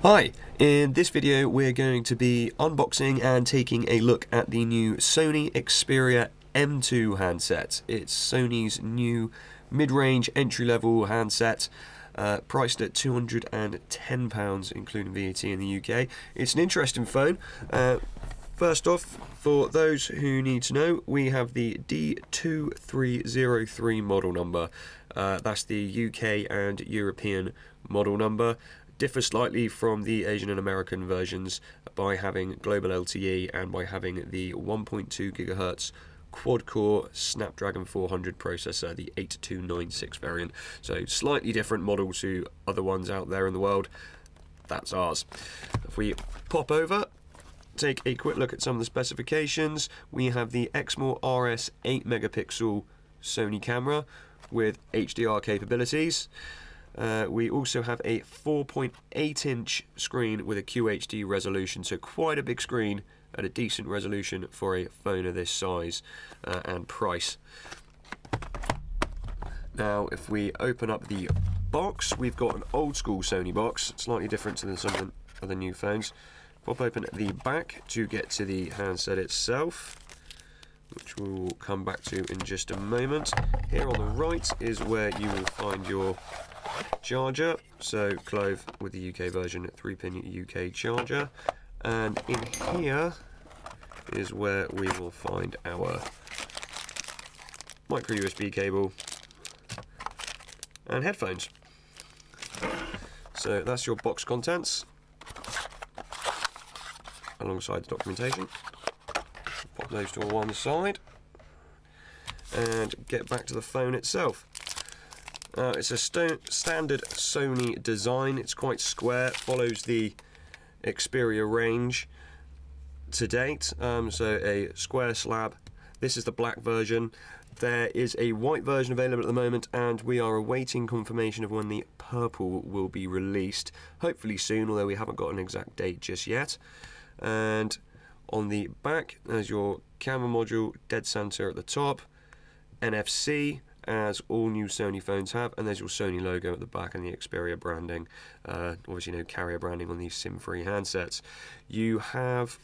Hi, in this video we're going to be unboxing and taking a look at the new Sony Xperia M2 handset. It's Sony's new mid-range entry-level handset, priced at £210 including VAT in the UK. It's an interesting phone. First off, for those who need to know, we have the D2303 model number. That's the UK and European model number. Differs slightly from the Asian and American versions by having global LTE and by having the 1.2 GHz quad-core Snapdragon 400 processor, the 8296 variant. So slightly different model to other ones out there in the world. That's ours. If we pop over, take a quick look at some of the specifications. We have the Exmor RS 8 megapixel Sony camera with HDR capabilities. We also have a 4.8-inch screen with a QHD resolution, so quite a big screen at a decent resolution for a phone of this size and price. Now, if we open up the box, we've got an old school Sony box, slightly different to some of the new phones. Pop open the back to get to the handset itself, which we'll come back to in just a moment. Here on the right is where you will find your charger, so Clove with the UK version, 3-pin UK charger, and in here is where we will find our micro USB cable and headphones. So that's your box contents alongside the documentation. Pop those to one side and get back to the phone itself. It's a standard Sony design. It's quite square, follows the Xperia range to date, so a square slab. This is the black version. There is a white version available at the moment, and we are awaiting confirmation of when the purple will be released, hopefully soon, although we haven't got an exact date just yet. And on the back, there's your camera module, dead center at the top, NFC, as all new Sony phones have, and there's your Sony logo at the back and the Xperia branding. Obviously no carrier branding on these SIM-free handsets. You have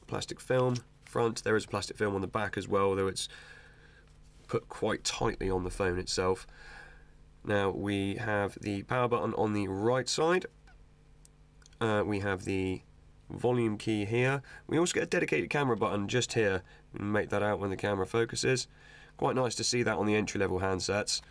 plastic film front. There is plastic film on the back as well, though it's put quite tightly on the phone itself. Now we have the power button on the right side. We have the volume key here. We also get a dedicated camera button just here. We can make that out when the camera focuses. Quite nice to see that on the entry-level handsets.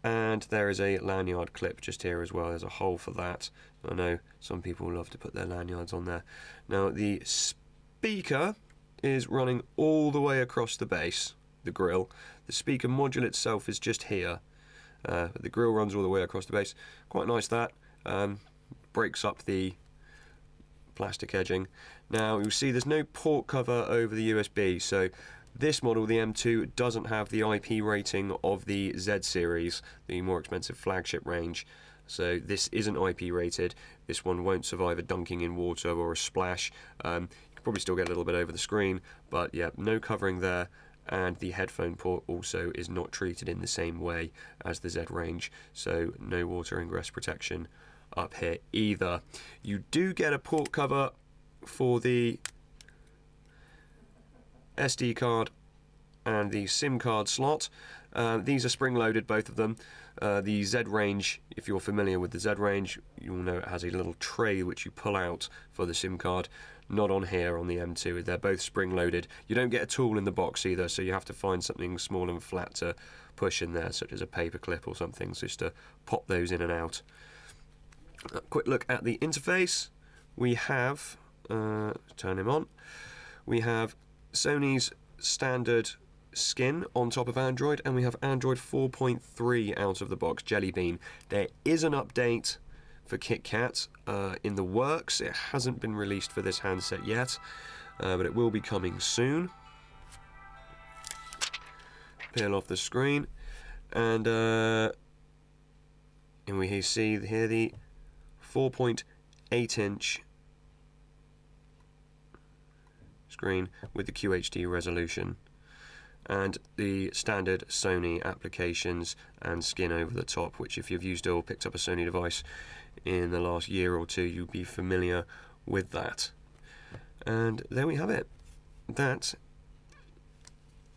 And there is a lanyard clip just here as well. There's a hole for that. I know some people love to put their lanyards on there. Now the speaker is running all the way across the base, the grille. The speaker module itself is just here. The grille runs all the way across the base. Quite nice that. Breaks up the plastic edging. Now you'll see there's no port cover over the USB, so this model, the M2, doesn't have the IP rating of the Z series, the more expensive flagship range. So this isn't IP rated. This one won't survive a dunking in water or a splash. You can probably still get a little bit over the screen, but yeah, no covering there. And the headphone port also is not treated in the same way as the Z range, so no water ingress protection up here either. You do get a port cover for the SD card and the SIM card slot. These are spring-loaded, both of them. The Z range, if you're familiar with the Z range, you'll know it has a little tray which you pull out for the SIM card. Not on here on the M2. They're both spring-loaded. You don't get a tool in the box either, so you have to find something small and flat to push in there, such as a paper clip or something, just to pop those in and out. A quick look at the interface. We have, turn him on, we have Sony's standard skin on top of Android, and we have Android 4.3 out of the box, Jelly Bean. There is an update for KitKat in the works. It hasn't been released for this handset yet, but it will be coming soon. Peel off the screen, and we see here the 4.8-inch screen with the QHD resolution and the standard Sony applications and skin over the top, which if you've used or picked up a Sony device in the last year or two, you'll be familiar with that. And there we have it. That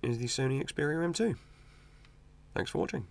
is the Sony Xperia M2. Thanks for watching.